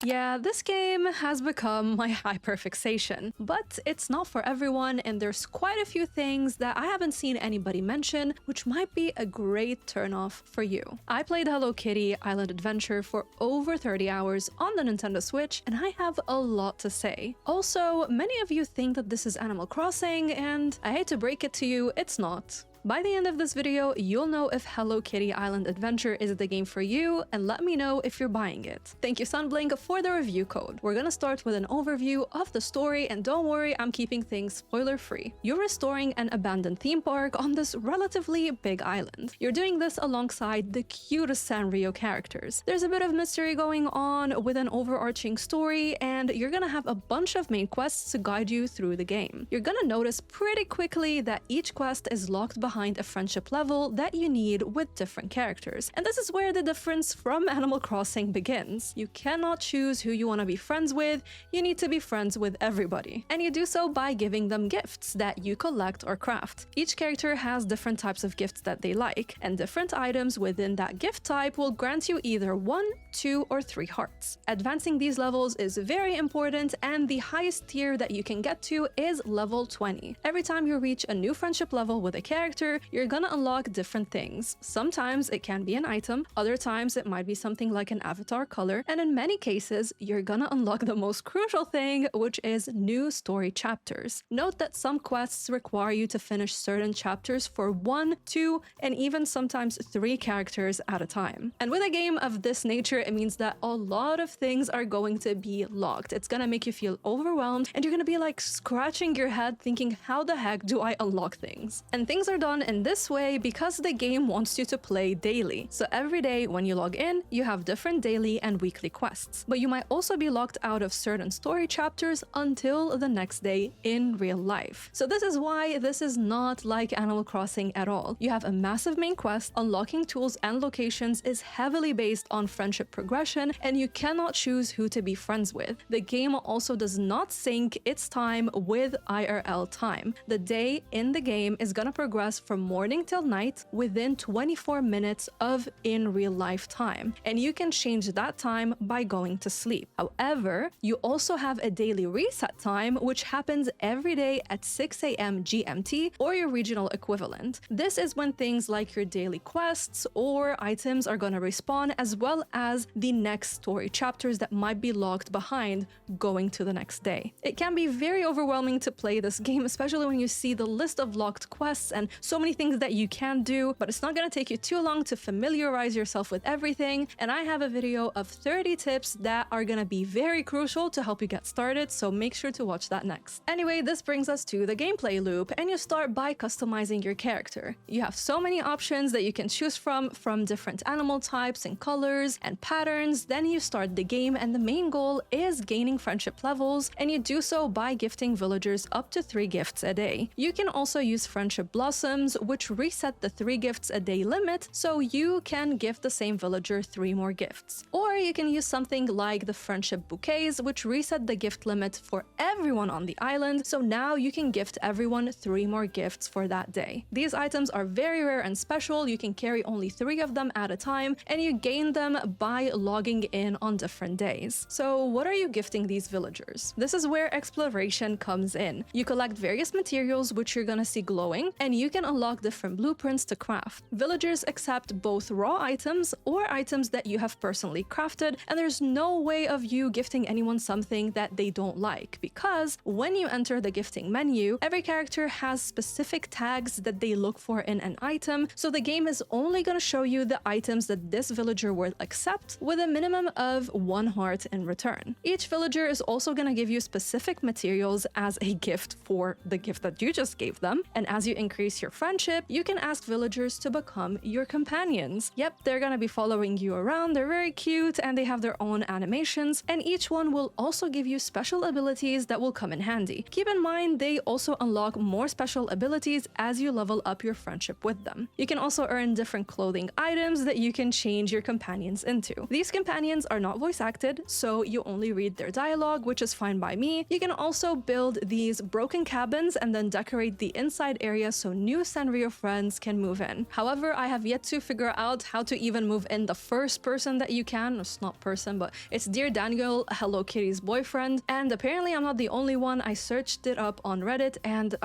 Yeah, this game has become my hyperfixation, but it's not for everyone, and there's quite a few things that I haven't seen anybody mention, which might be a great turnoff for you. I played Hello Kitty Island Adventure for over 30 hours on the Nintendo Switch, and I have a lot to say. Also, many of you think that this is Animal Crossing, and I hate to break it to you, it's not. By the end of this video, you'll know if Hello Kitty Island Adventure is the game for you, and let me know if you're buying it. Thank you Sunblink for the review code. We're gonna start with an overview of the story, and don't worry, I'm keeping things spoiler-free. You're restoring an abandoned theme park on this relatively big island. You're doing this alongside the cutest Sanrio characters. There's a bit of mystery going on with an overarching story, and you're gonna have a bunch of main quests to guide you through the game. You're gonna notice pretty quickly that each quest is locked behind a friendship level that you need with different characters. And this is where the difference from Animal Crossing begins. You cannot choose who you want to be friends with, you need to be friends with everybody. And you do so by giving them gifts that you collect or craft. Each character has different types of gifts that they like, and different items within that gift type will grant you either 1, 2, or 3 hearts. Advancing these levels is very important, and the highest tier that you can get to is level 20. Every time you reach a new friendship level with a character, you're gonna unlock different things. Sometimes it can be an item, other times it might be something like an avatar color, and in many cases, you're gonna unlock the most crucial thing, which is new story chapters. Note that some quests require you to finish certain chapters for 1, 2, and even sometimes 3 characters at a time. And with a game of this nature, it means that a lot of things are going to be locked. It's gonna make you feel overwhelmed, and you're gonna be like scratching your head thinking, how the heck do I unlock things? And things are done in this way because the game wants you to play daily. So every day when you log in, you have different daily and weekly quests. But you might also be locked out of certain story chapters until the next day in real life. So this is why this is not like Animal Crossing at all. You have a massive main quest, unlocking tools and locations is heavily based on friendship progression, and you cannot choose who to be friends with. The game also does not sync its time with IRL time. The day in the game is gonna progress from morning till night within 24 minutes of in real life time, and you can change that time by going to sleep. However, you also have a daily reset time which happens every day at 6 a.m. GMT or your regional equivalent. This is when things like your daily quests or items are gonna respawn, as well as the next story chapters that might be locked behind going to the next day. It can be very overwhelming to play this game, especially when you see the list of locked quests and so many things that you can do, but it's not gonna take you too long to familiarize yourself with everything, and I have a video of 30 tips that are gonna be very crucial to help you get started, so make sure to watch that next. Anyway, this brings us to the gameplay loop, and you start by customizing your character. You have so many options that you can choose from different animal types and colors and patterns. Then you start the game, and the main goal is gaining friendship levels, and you do so by gifting villagers up to 3 gifts a day. You can also use friendship blossoms, which reset the 3 gifts a day limit, so you can gift the same villager 3 more gifts. Or you can use something like the friendship bouquets, which reset the gift limit for everyone on the island, so now you can gift everyone 3 more gifts for that day. These items are very rare and special, you can carry only 3 of them at a time, and you gain them by logging in on different days. So what are you gifting these villagers? This is where exploration comes in. You collect various materials which you're gonna see glowing, and you can unlock different blueprints to craft. Villagers accept both raw items or items that you have personally crafted, and there's no way of you gifting anyone something that they don't like, because when you enter the gifting menu, every character has specific tags that they look for in an item, so the game is only gonna show you the items that this villager will accept with a minimum of 1 heart in return. Each villager is also gonna give you specific materials as a gift for the gift that you just gave them, and as you increase your friendship, you can ask villagers to become your companions. Yep, they're gonna be following you around, they're very cute, and they have their own animations, and each one will also give you special abilities that will come in handy. Keep in mind, they also unlock more special abilities as you level up your friendship with them. You can also earn different clothing items that you can change your companions into. These companions are not voice acted, so you only read their dialogue, which is fine by me. You can also build these broken cabins and then decorate the inside area so new Sanrio friends can move in. However, I have yet to figure out how to even move in the first person that you can. It's not person, but it's Dear Daniel, Hello Kitty's boyfriend, and apparently I'm not the only one. I searched it up on Reddit and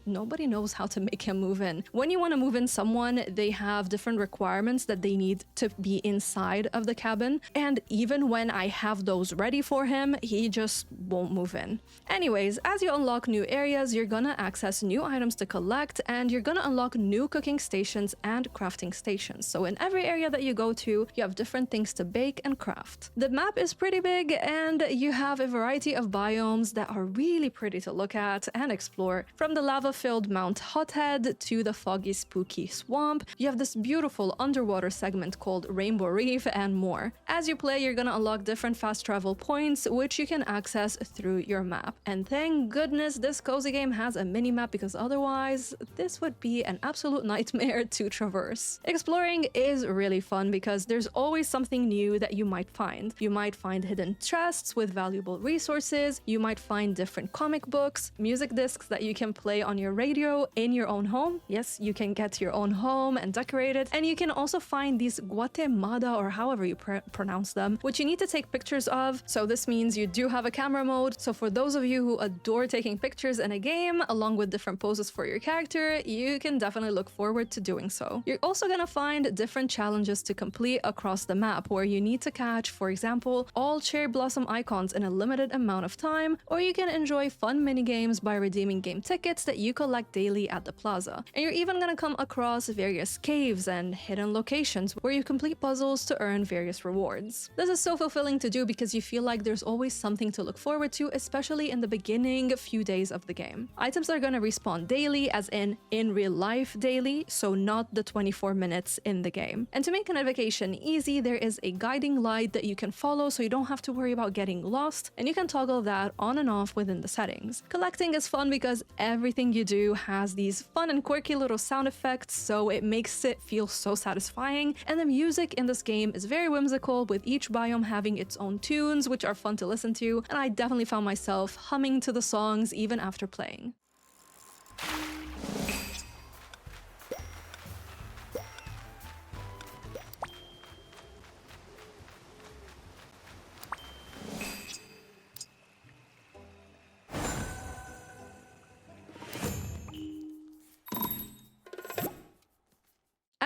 nobody knows how to make him move in. When you want to move in someone, they have different requirements that they need to be inside of the cabin, and even when I have those ready for him, he just won't move in. Anyways, as you unlock new areas, you're gonna access new items to collect, and you're gonna unlock new cooking stations and crafting stations. So in every area that you go to, you have different things to bake and craft. The map is pretty big, and you have a variety of biomes that are really pretty to look at and explore. From the lava-filled Mount Hothead to the foggy, spooky swamp, you have this beautiful underwater segment called Rainbow Reef and more. As you play, you're gonna unlock different fast travel points, which you can access through your map. And thank goodness this cozy game has a mini-map, because otherwise this would be an absolute nightmare to traverse. Exploring is really fun because there's always something new that you might find. You might find hidden chests with valuable resources, you might find different comic books, music discs that you can play on your radio in your own home. Yes, you can get your own home and decorate it. And you can also find these Guatemala, or however you pronounce them, which you need to take pictures of. So this means you do have a camera mode. So for those of you who adore taking pictures in a game, along with different poses for your character, you can definitely look forward to doing so. You're also gonna find different challenges to complete across the map, where you need to catch, for example, all cherry blossom icons in a limited amount of time, or you can enjoy fun minigames by redeeming game tickets that you collect daily at the plaza. And you're even gonna come across various caves and hidden locations where you complete puzzles to earn various rewards. This is so fulfilling to do because you feel like there's always something to look forward to, especially in the beginning few days of the game. Items are gonna respawn daily, as in real life daily, so not the 24 minutes in the game. And to make navigation easy, there is a guiding light that you can follow, so you don't have to worry about getting lost, and you can toggle that on and off within the settings. Collecting is fun because everything you do has these fun and quirky little sound effects, so it makes it feel so satisfying. And the music in this game is very whimsical, with each biome having its own tunes, which are fun to listen to, and I definitely found myself humming to the songs even after playing.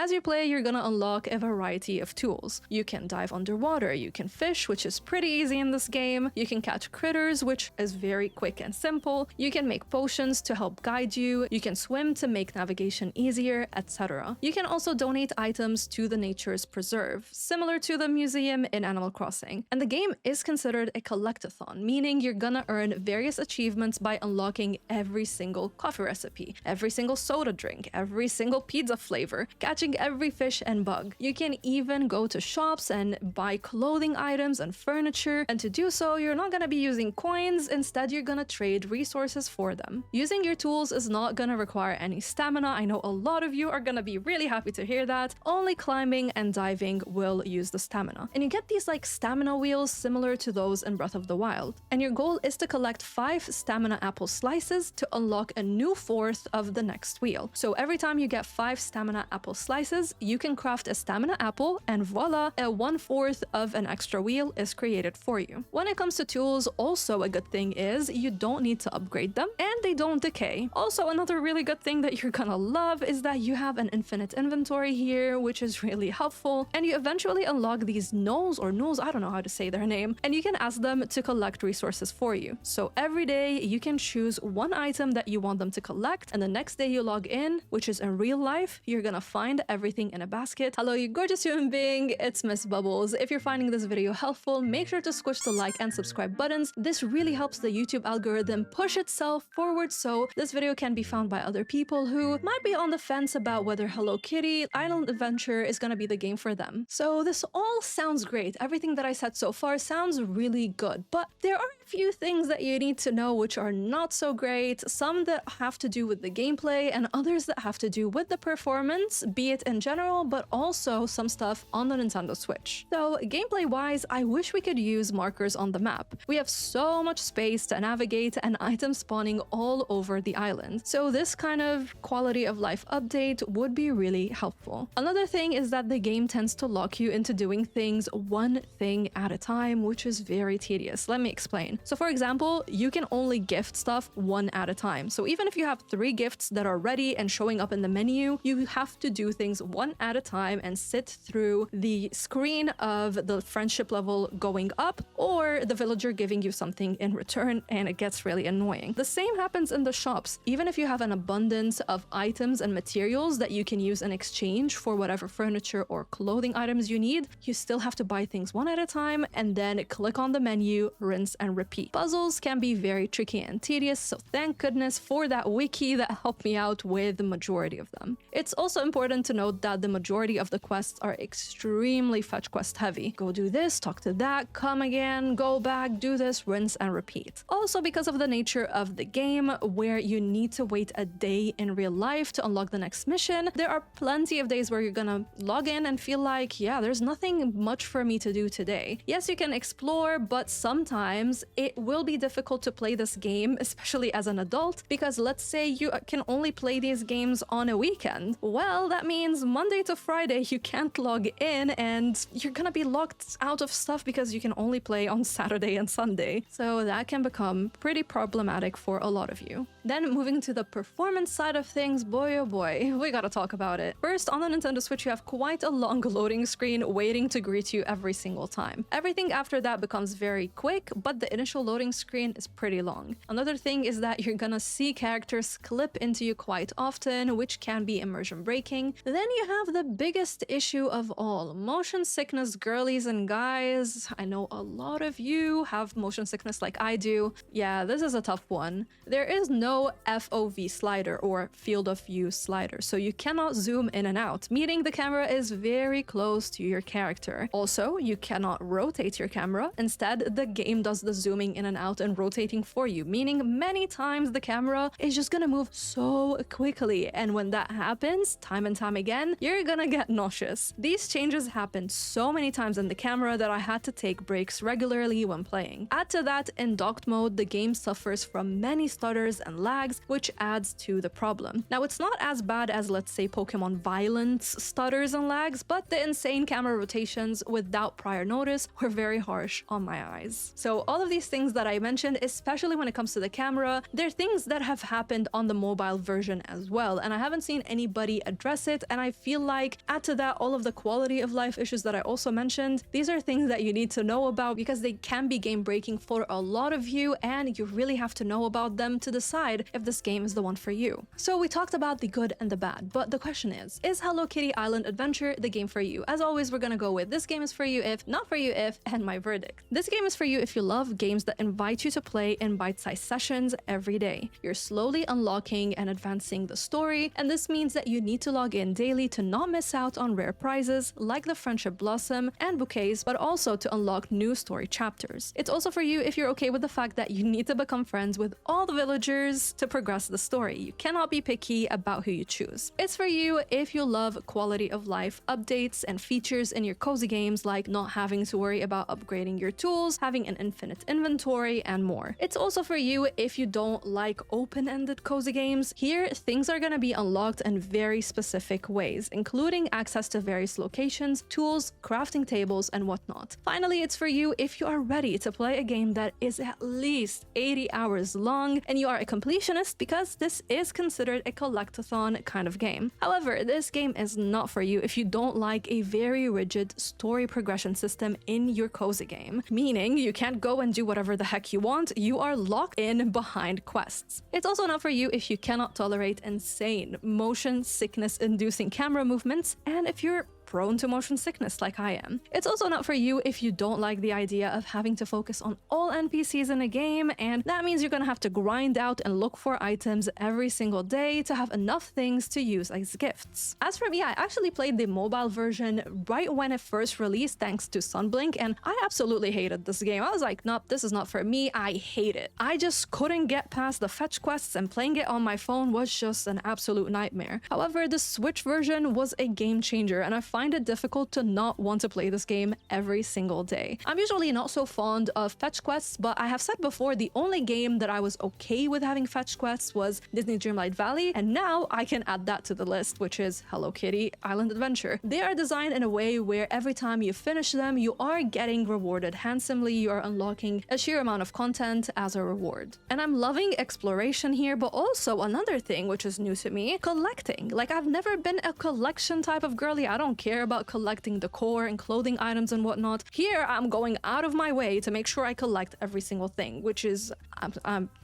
As you play, you're gonna unlock a variety of tools. You can dive underwater, you can fish, which is pretty easy in this game, you can catch critters, which is very quick and simple, you can make potions to help guide you, you can swim to make navigation easier, etc. You can also donate items to the nature's preserve, similar to the museum in Animal Crossing. And the game is considered a collectathon, meaning you're gonna earn various achievements by unlocking every single coffee recipe, every single soda drink, every single pizza flavor, catching every fish and bug. You can even go to shops and buy clothing items and furniture, and to do so, you're not gonna be using coins, instead you're gonna trade resources for them. Using your tools is not gonna require any stamina. I know a lot of you are gonna be really happy to hear that. Only climbing and diving will use the stamina. And you get these like stamina wheels similar to those in Breath of the Wild. And your goal is to collect 5 stamina apple slices to unlock a new 4th of the next wheel. So every time you get 5 stamina apple slices, you can craft a stamina apple, and voila, a 1/4 of an extra wheel is created for you. When it comes to tools, also a good thing is you don't need to upgrade them, and they don't decay. Also, another really good thing that you're gonna love is that you have an infinite inventory here, which is really helpful, and you eventually unlock these gnolls, I don't know how to say their name, and you can ask them to collect resources for you. So every day you can choose one item that you want them to collect, and the next day you log in, which is in real life, you're gonna find everything in a basket. Hello, you gorgeous human being, it's Miss Bubbles. If you're finding this video helpful, make sure to squish the like and subscribe buttons. This really helps the YouTube algorithm push itself forward, so this video can be found by other people who might be on the fence about whether Hello Kitty Island Adventure is gonna be the game for them. So this all sounds great. Everything that I said so far sounds really good, but there are a few things that you need to know which are not so great, some that have to do with the gameplay and others that have to do with the performance, be it it in general, but also some stuff on the Nintendo Switch. So gameplay-wise, I wish we could use markers on the map. We have so much space to navigate and items spawning all over the island. So this kind of quality of life update would be really helpful. Another thing is that the game tends to lock you into doing things one thing at a time, which is very tedious. Let me explain. So for example, you can only gift stuff one at a time. So even if you have 3 gifts that are ready and showing up in the menu, you have to do things one at a time and sit through the screen of the friendship level going up or the villager giving you something in return, and it gets really annoying. The same happens in the shops. Even if you have an abundance of items and materials that you can use in exchange for whatever furniture or clothing items you need, you still have to buy things one at a time and then click on the menu, rinse and repeat. Puzzles can be very tricky and tedious, so thank goodness for that wiki that helped me out with the majority of them. It's also important to note that the majority of the quests are extremely fetch quest heavy. Go do this, talk to that, come again, go back, do this, rinse and repeat. Also, because of the nature of the game, where you need to wait a day in real life to unlock the next mission, there are plenty of days where you're gonna log in and feel like, yeah, there's nothing much for me to do today. Yes, you can explore, but sometimes it will be difficult to play this game, especially as an adult, because let's say you can only play these games on a weekend. Well, that means Monday to Friday you can't log in and you're gonna be locked out of stuff because you can only play on Saturday and Sunday. So that can become pretty problematic for a lot of you. Then moving to the performance side of things, boy oh boy, we gotta talk about it. First, on the Nintendo Switch you have quite a long loading screen waiting to greet you every single time. Everything after that becomes very quick, but the initial loading screen is pretty long. Another thing is that you're gonna see characters clip into you quite often, which can be immersion breaking. Then you have the biggest issue of all, motion sickness, girlies and guys. I know a lot of you have motion sickness like I do. Yeah, this is a tough one. There is no FOV slider or field of view slider, so you cannot zoom in and out, meaning the camera is very close to your character. Also, you cannot rotate your camera. Instead, the game does the zooming in and out and rotating for you, meaning many times the camera is just gonna move so quickly, and when that happens, time and time again, you're gonna get nauseous. These changes happened so many times in the camera that I had to take breaks regularly when playing. Add to that, in docked mode, the game suffers from many stutters and lags, which adds to the problem. Now, it's not as bad as, let's say, Pokemon Violence stutters and lags, but the insane camera rotations without prior notice were very harsh on my eyes. So all of these things that I mentioned, especially when it comes to the camera, they're things that have happened on the mobile version as well, and I haven't seen anybody address it, and I feel like, add to that all of the quality of life issues that I also mentioned, these are things that you need to know about because they can be game breaking for a lot of you, and you really have to know about them to decide if this game is the one for you. So we talked about the good and the bad, but the question is Hello Kitty Island Adventure the game for you? As always, we're gonna go with this game is for you if, not for you if, and my verdict. This game is for you if you love games that invite you to play in bite-sized sessions every day. You're slowly unlocking and advancing the story, and this means that you need to log in daily to not miss out on rare prizes like the Friendship Blossom and bouquets, but also to unlock new story chapters. It's also for you if you're okay with the fact that you need to become friends with all the villagers to progress the story. You cannot be picky about who you choose. It's for you if you love quality of life updates and features in your cozy games, like not having to worry about upgrading your tools, having an infinite inventory, and more. It's also for you if you don't like open-ended cozy games. Here, things are gonna be unlocked in very specific ways, including access to various locations, tools, crafting tables, and whatnot. Finally, it's for you if you are ready to play a game that is at least 80 hours long and you are a completionist, because this is considered a collectathon kind of game. However, this game is not for you if you don't like a very rigid story progression system in your cozy game, meaning you can't go and do whatever the heck you want, you are locked in behind quests. It's also not for you if you cannot tolerate insane motion sickness inducing camera movements, and if you're prone to motion sickness like I am. It's also not for you if you don't like the idea of having to focus on all NPCs in a game, and that means you're gonna have to grind out and look for items every single day to have enough things to use as gifts. As for me, I actually played the mobile version right when it first released thanks to Sunblink, and I absolutely hated this game. I was like, nope, this is not for me. I hate it. I just couldn't get past the fetch quests, and playing it on my phone was just an absolute nightmare. However, the Switch version was a game changer, and I find it difficult to not want to play this game every single day. I'm usually not so fond of fetch quests, but I have said before the only game that I was okay with having fetch quests was Disney Dreamlight Valley, and now I can add that to the list, which is Hello Kitty Island Adventure. They are designed in a way where every time you finish them, you are getting rewarded handsomely. You are unlocking a sheer amount of content as a reward. And I'm loving exploration here, but also another thing which is new to me, collecting. Like, I've never been a collection type of girly. I don't care about collecting decor and clothing items and whatnot. Here, I'm going out of my way to make sure I collect every single thing, which is,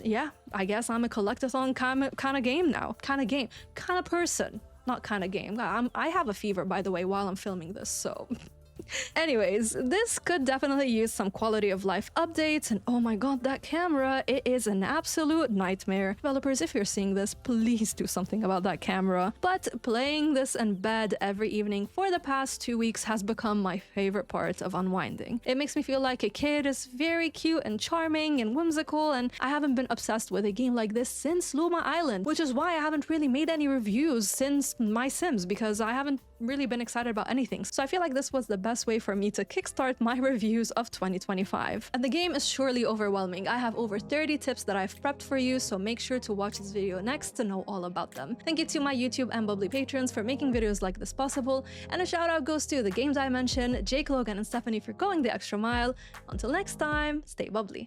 yeah, I guess I'm a collectathon kind of game now. Kind of person. Not kind of game. I have a fever, by the way, while I'm filming this, so... Anyways, this could definitely use some quality of life updates, and oh my god, that camera, it is an absolute nightmare. Developers, if you're seeing this, please do something about that camera. But playing this in bed every evening for the past 2 weeks has become my favorite part of unwinding. It makes me feel like a kid is very cute and charming and whimsical, and I haven't been obsessed with a game like this since Luma Island, which is why I haven't really made any reviews since My Sims, because I haven't really been excited about anything. So I feel like this was the best way for me to kickstart my reviews of 2025. And the game is surely overwhelming. I have over 30 tips that I've prepped for you, so make sure to watch this video next to know all about them. Thank you to my YouTube and Bubbly patrons for making videos like this possible, and a shout out goes to the Game Dimension, Jake, Logan, and Stephanie for going the extra mile. Until next time, stay bubbly.